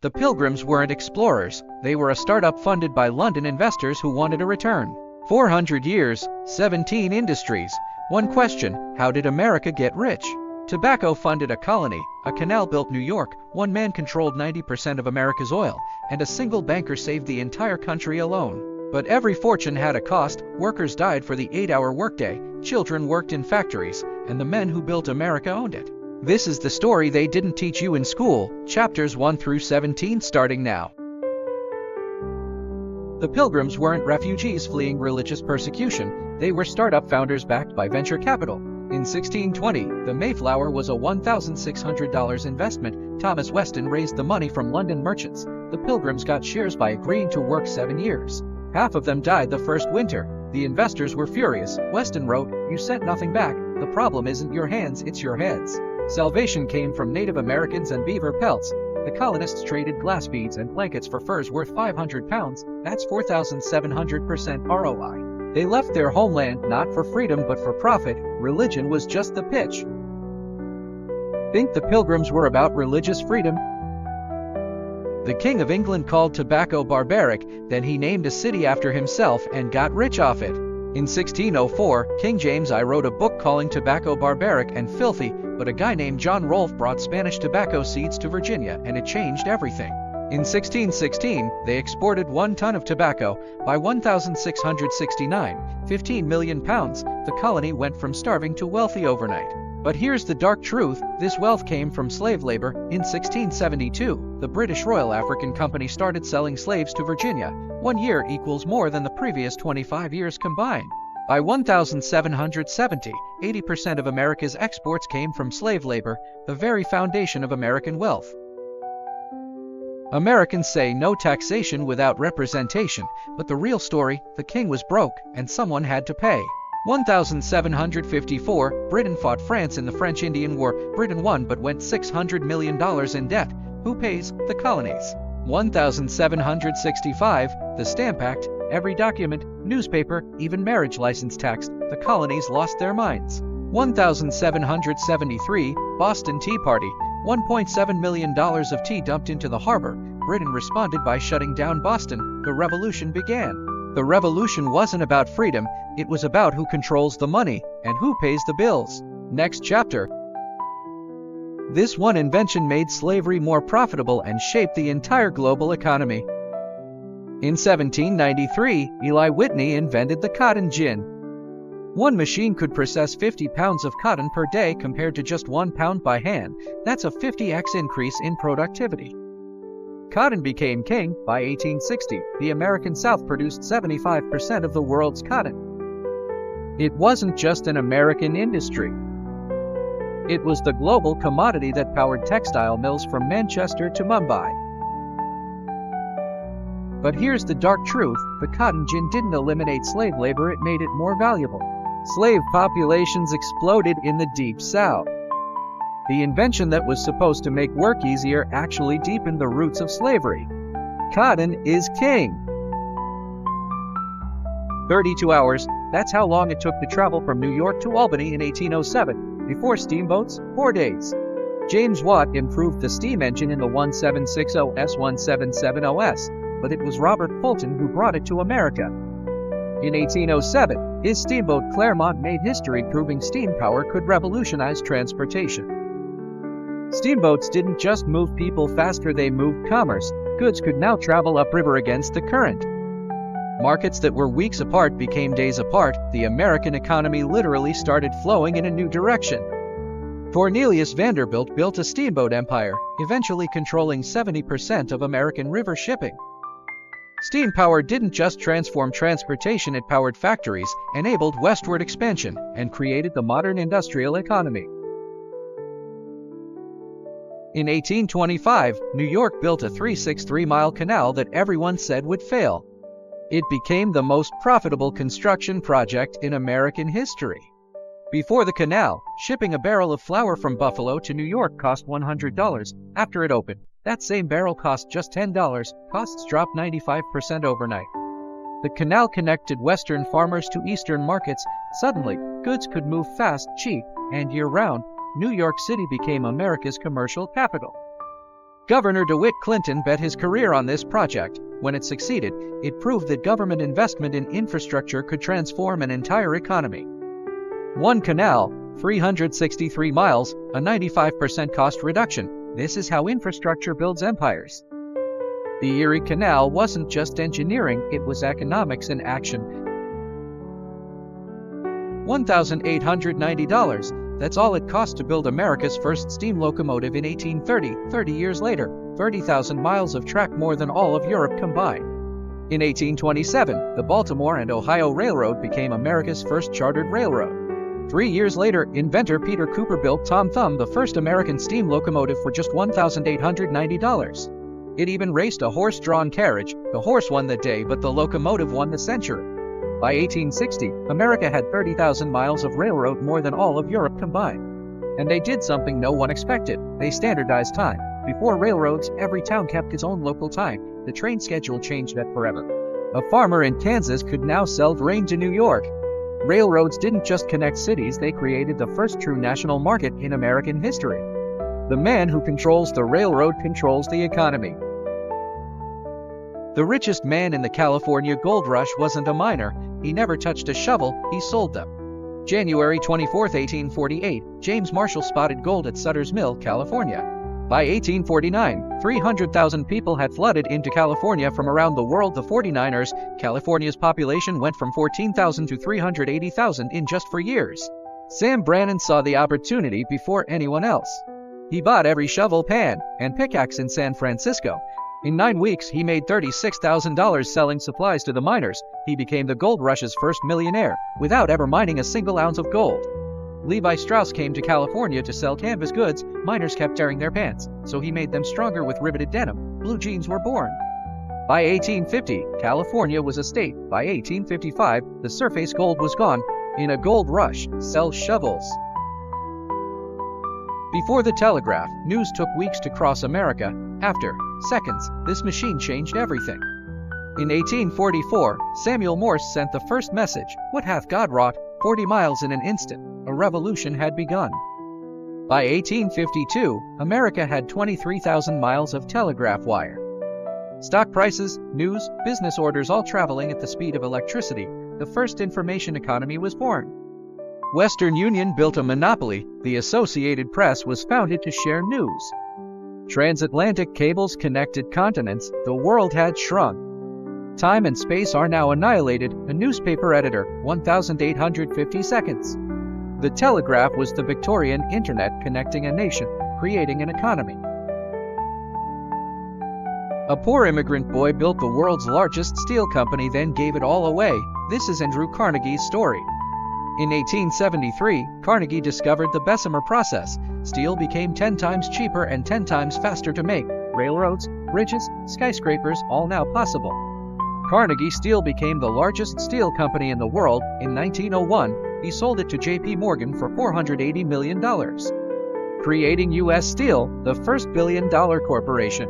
The Pilgrims weren't explorers, they were a startup funded by London investors who wanted a return. 400 years, 17 industries. One question: how did America get rich? Tobacco funded a colony, a canal built New York, one man controlled 90% of America's oil, and a single banker saved the entire country alone. But every fortune had a cost. Workers died for the 8-hour workday, children worked in factories, and the men who built America owned it. This is the story they didn't teach you in school, chapters 1 through 17 starting now. The Pilgrims weren't refugees fleeing religious persecution, they were startup founders backed by venture capital. In 1620, the Mayflower was a $1,600 investment. Thomas Weston raised the money from London merchants. The Pilgrims got shares by agreeing to work 7 years. Half of them died the first winter. The investors were furious. Weston wrote, "You sent nothing back. The problem isn't your hands, it's your heads." Salvation came from Native Americans and beaver pelts. The colonists traded glass beads and blankets for furs worth £500. That's 4,700% ROI. They left their homeland not for freedom but for profit. Religion was just the pitch. Think the Pilgrims were about religious freedom? The King of England called tobacco barbaric, then he named a city after himself and got rich off it. In 1604, King James I wrote a book calling tobacco barbaric and filthy, but a guy named John Rolfe brought Spanish tobacco seeds to Virginia and it changed everything. In 1616, they exported 1 ton of tobacco. By 1669, 15 million pounds, the colony went from starving to wealthy overnight. But here's the dark truth, this wealth came from slave labor. In 1672, the British Royal African Company started selling slaves to Virginia. 1 year equals more than the previous 25 years combined. By 1770, 80% of America's exports came from slave labor, the very foundation of American wealth. Americans say no taxation without representation, but the real story, the king was broke, and someone had to pay. 1754, Britain fought France in the French Indian War. Britain won but went $600 million in debt. Who pays? The colonies. 1765, the Stamp Act. Every document, newspaper, even marriage license taxed. The colonies lost their minds. 1773, Boston Tea Party. $1.7 million of tea dumped into the harbor. Britain responded by shutting down Boston. The revolution began. The revolution wasn't about freedom, it was about who controls the money and who pays the bills. Next chapter. This one invention made slavery more profitable and shaped the entire global economy. In 1793, Eli Whitney invented the cotton gin. One machine could process 50 pounds of cotton per day compared to just 1 pound by hand. That's a 50x increase in productivity. Cotton became king. By 1860, the American South produced 75% of the world's cotton. It wasn't just an American industry. It was the global commodity that powered textile mills from Manchester to Mumbai. But here's the dark truth, the cotton gin didn't eliminate slave labor, it made it more valuable. Slave populations exploded in the Deep South. The invention that was supposed to make work easier actually deepened the roots of slavery. Cotton is king. 32 hours, that's how long it took to travel from New York to Albany in 1807. Before steamboats, 4 days. James Watt improved the steam engine in the 1760S-1770S, but it was Robert Fulton who brought it to America. In 1807, his steamboat Clermont made history, proving steam power could revolutionize transportation. Steamboats didn't just move people faster, they moved commerce. Goods could now travel upriver against the current. Markets that were weeks apart became days apart. The American economy literally started flowing in a new direction. Cornelius Vanderbilt built a steamboat empire, eventually controlling 70% of American river shipping. Steam power didn't just transform transportation, it powered factories, enabled westward expansion, and created the modern industrial economy. In 1825, New York built a 363-mile canal that everyone said would fail. It became the most profitable construction project in American history. Before the canal, shipping a barrel of flour from Buffalo to New York cost $100. After it opened, that same barrel cost just $10. Costs dropped 95% overnight. The canal connected Western farmers to Eastern markets. Suddenly, goods could move fast, cheap, and year-round. New York City became America's commercial capital. Governor DeWitt Clinton bet his career on this project. When it succeeded, it proved that government investment in infrastructure could transform an entire economy. One canal, 363 miles, a 95% cost reduction. This is how infrastructure builds empires. The Erie Canal wasn't just engineering, it was economics in action. $1,890. That's all it cost to build America's first steam locomotive in 1830. 30 years later, 30,000 miles of track, more than all of Europe combined. In 1827, the Baltimore and Ohio Railroad became America's first chartered railroad. 3 years later, inventor Peter Cooper built Tom Thumb, the first American steam locomotive, for just $1,890. It even raced a horse-drawn carriage. The horse won the day, but the locomotive won the century. By 1860, America had 30,000 miles of railroad, more than all of Europe combined. And they did something no one expected. They standardized time. Before railroads, every town kept its own local time. The train schedule changed that forever. A farmer in Kansas could now sell grain to New York. Railroads didn't just connect cities, they created the first true national market in American history. The man who controls the railroad controls the economy. The richest man in the California gold rush wasn't a miner. He never touched a shovel, he sold them. January 24, 1848, James Marshall spotted gold at Sutter's Mill, California. By 1849, 300,000 people had flooded into California from around the world. The 49ers, California's population went from 14,000 to 380,000 in just 4 years. Sam Brannan saw the opportunity before anyone else. He bought every shovel, pan, and pickaxe in San Francisco. In 9 weeks, he made $36,000 selling supplies to the miners. He became the gold rush's first millionaire, without ever mining a single ounce of gold. Levi Strauss came to California to sell canvas goods. Miners kept tearing their pants, so he made them stronger with riveted denim. Blue jeans were born. By 1850, California was a state. By 1855, the surface gold was gone. In a gold rush, sell shovels. Before the telegraph, news took weeks to cross America. After seconds, this machine changed everything. In 1844, Samuel Morse sent the first message, "What hath God wrought?" 40 miles in an instant. A revolution had begun. By 1852, America had 23,000 miles of telegraph wire. Stock prices, news, business orders all traveling at the speed of electricity. The first information economy was born. Western Union built a monopoly. The Associated Press was founded to share news. Transatlantic cables connected continents. The world had shrunk. Time and space are now annihilated. A newspaper editor, 1,850 seconds. The telegraph was the Victorian internet, connecting a nation, creating an economy. A poor immigrant boy built the world's largest steel company, then gave it all away. This is Andrew Carnegie's story. In 1873, Carnegie discovered the Bessemer process. Steel became 10 times cheaper and 10 times faster to make. Railroads, bridges, skyscrapers, all now possible. Carnegie Steel became the largest steel company in the world. In 1901, he sold it to J.P. Morgan for $480 million, creating U.S. Steel, the first billion-dollar corporation.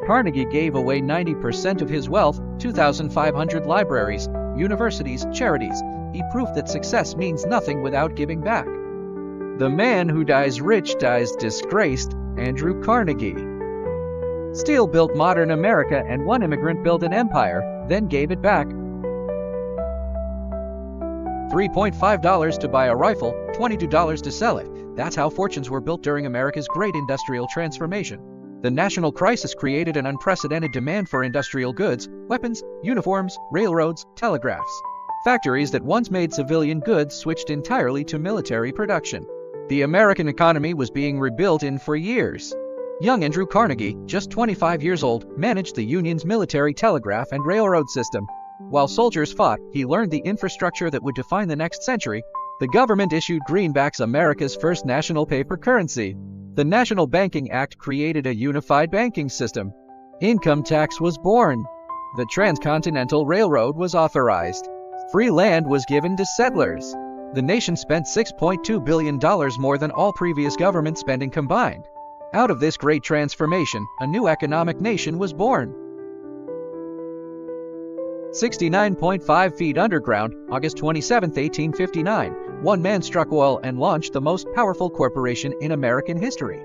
Carnegie gave away 90% of his wealth, 2,500 libraries, universities, charities. He proved that success means nothing without giving back. The man who dies rich dies disgraced, Andrew Carnegie. Steel built modern America, and one immigrant built an empire, then gave it back. $3.5 to buy a rifle, $22 to sell it. That's how fortunes were built during America's great industrial transformation. The national crisis created an unprecedented demand for industrial goods, weapons, uniforms, railroads, telegraphs. Factories that once made civilian goods switched entirely to military production. The American economy was being rebuilt in 4 years. Young Andrew Carnegie, just 25 years old, managed the Union's military telegraph and railroad system. While soldiers fought, he learned the infrastructure that would define the next century. The government issued greenbacks, America's first national paper currency. The National Banking Act created a unified banking system. Income tax was born. The Transcontinental Railroad was authorized. Free land was given to settlers. The nation spent $6.2 billion more than all previous government spending combined. Out of this great transformation, a new economic nation was born. 69.5 feet underground, August 27, 1859, one man struck oil and launched the most powerful corporation in American history.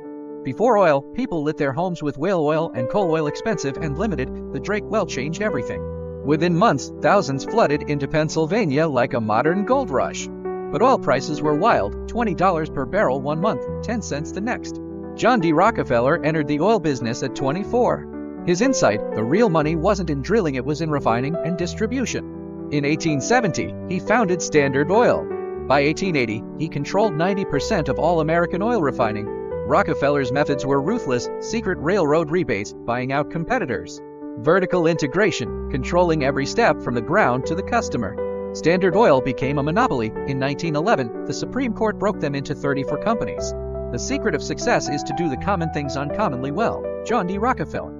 Before oil, people lit their homes with whale oil, and coal oil, expensive and limited. The Drake well changed everything. Within months, thousands flooded into Pennsylvania like a modern gold rush. But oil prices were wild, $20 per barrel one month, 10 cents the next. John D. Rockefeller entered the oil business at 24. His insight, the real money wasn't in drilling, it was in refining and distribution. In 1870, he founded Standard Oil. By 1880, he controlled 90% of all American oil refining. Rockefeller's methods were ruthless: secret railroad rebates, buying out competitors. Vertical integration, controlling every step from the ground to the customer. Standard Oil became a monopoly. In 1911, the Supreme Court broke them into 34 companies. The secret of success is to do the common things uncommonly well. John D. Rockefeller.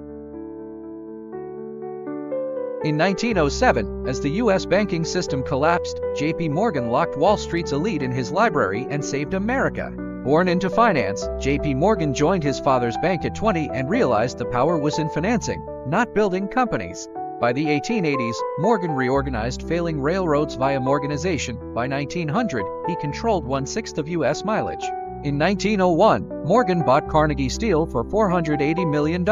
In 1907, as the U.S. banking system collapsed, J.P. Morgan locked Wall Street's elite in his library and saved America. Born into finance, J.P. Morgan joined his father's bank at 20 and realized the power was in financing, not building companies. By the 1880s, Morgan reorganized failing railroads via Morganization. By 1900, he controlled 1/6 of U.S. mileage. In 1901, Morgan bought Carnegie Steel for $480 million,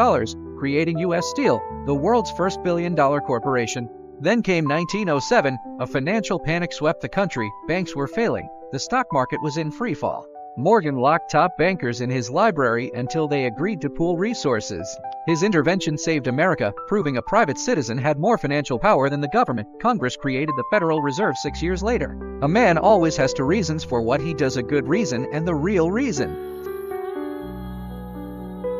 creating U.S. Steel, the world's first billion-dollar corporation. Then came 1907, a financial panic swept the country, banks were failing, the stock market was in freefall. Morgan locked top bankers in his library until they agreed to pool resources. His intervention saved America, proving a private citizen had more financial power than the government. Congress created the Federal Reserve 6 years later. A man always has two reasons for what he does: a good reason and the real reason.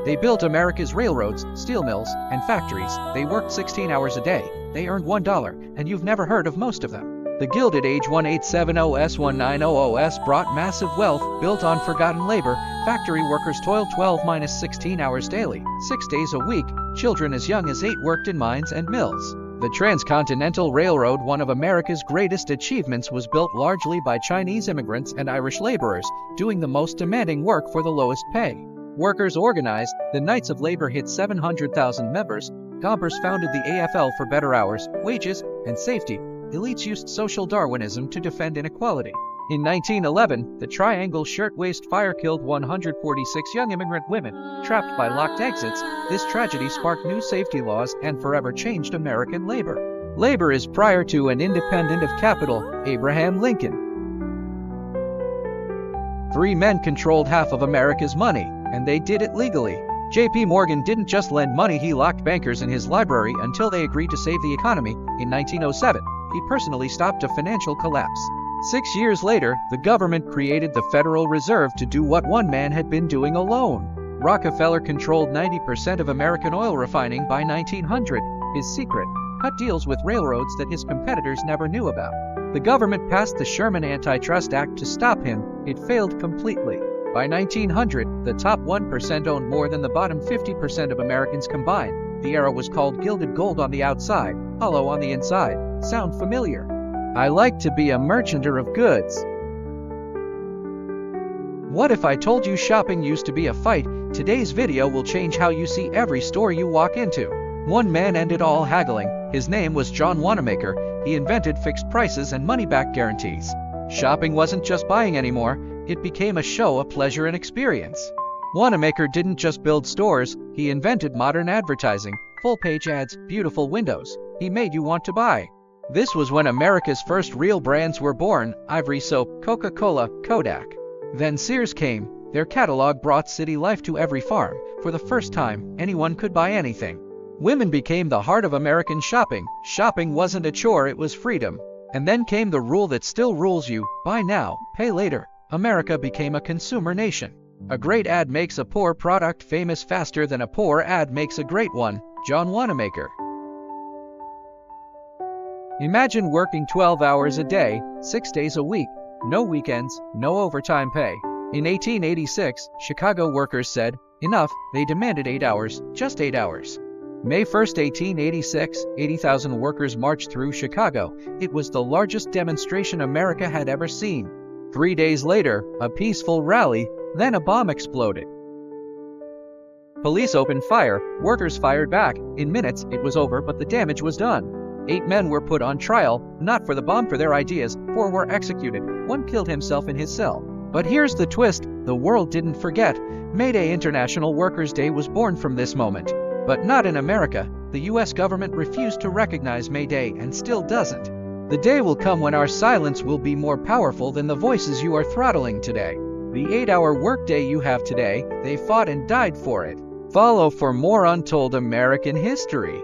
They built America's railroads, steel mills, and factories. They worked 16 hours a day. They earned $1, and you've never heard of most of them. The Gilded Age 1870s-1900s brought massive wealth, built on forgotten labor. Factory workers toiled 12-16 hours daily, 6 days a week. Children as young as 8 worked in mines and mills. The Transcontinental Railroad, one of America's greatest achievements, was built largely by Chinese immigrants and Irish laborers, doing the most demanding work for the lowest pay. Workers organized. The Knights of Labor hit 700,000 members. Gompers founded the AFL for better hours, wages, and safety. Elites used social Darwinism to defend inequality. In 1911, the Triangle Shirtwaist Fire killed 146 young immigrant women, trapped by locked exits. This tragedy sparked new safety laws and forever changed American labor. Labor is prior to and independent of capital. Abraham Lincoln. 3 men controlled half of America's money, and they did it legally. J.P. Morgan didn't just lend money, he locked bankers in his library until they agreed to save the economy. In 1907, he personally stopped a financial collapse. 6 years later, the government created the Federal Reserve to do what one man had been doing alone. Rockefeller controlled 90% of American oil refining by 1900. His secret: cut deals with railroads that his competitors never knew about. The government passed the Sherman Antitrust Act to stop him. It failed completely. By 1900, the top 1% owned more than the bottom 50% of Americans combined. The era was called Gilded Gold on the outside, hollow on the inside. Sound familiar? I like to be a merchanter of goods. What if I told you shopping used to be a fight? Today's video will change how you see every store you walk into. One man ended all haggling. His name was John Wanamaker. He invented fixed prices and money-back guarantees. Shopping wasn't just buying anymore. It became a show, a pleasure, and experience. Wanamaker didn't just build stores, he invented modern advertising, full-page ads, beautiful windows. He made you want to buy. This was when America's first real brands were born: Ivory Soap, Coca-Cola, Kodak. Then Sears came. Their catalog brought city life to every farm. For the first time, anyone could buy anything. Women became the heart of American shopping. Shopping wasn't a chore, it was freedom. And then came the rule that still rules you: buy now, pay later. America became a consumer nation. A great ad makes a poor product famous faster than a poor ad makes a great one. John Wanamaker. Imagine working 12 hours a day, 6 days a week, no weekends, no overtime pay. In 1886, Chicago workers said, enough. They demanded 8 hours, just 8 hours. May 1, 1886, 80,000 workers marched through Chicago. It was the largest demonstration America had ever seen. 3 days later, a peaceful rally, then a bomb exploded. Police opened fire, workers fired back. In minutes, it was over, but the damage was done. 8 men were put on trial, not for the bomb, for their ideas. 4 were executed. 1 killed himself in his cell. But here's the twist, the world didn't forget. May Day, International Workers' Day, was born from this moment. But not in America. The US government refused to recognize May Day and still doesn't. The day will come when our silence will be more powerful than the voices you are throttling today. The 8-hour workday you have today, they fought and died for it. Follow for more untold American history.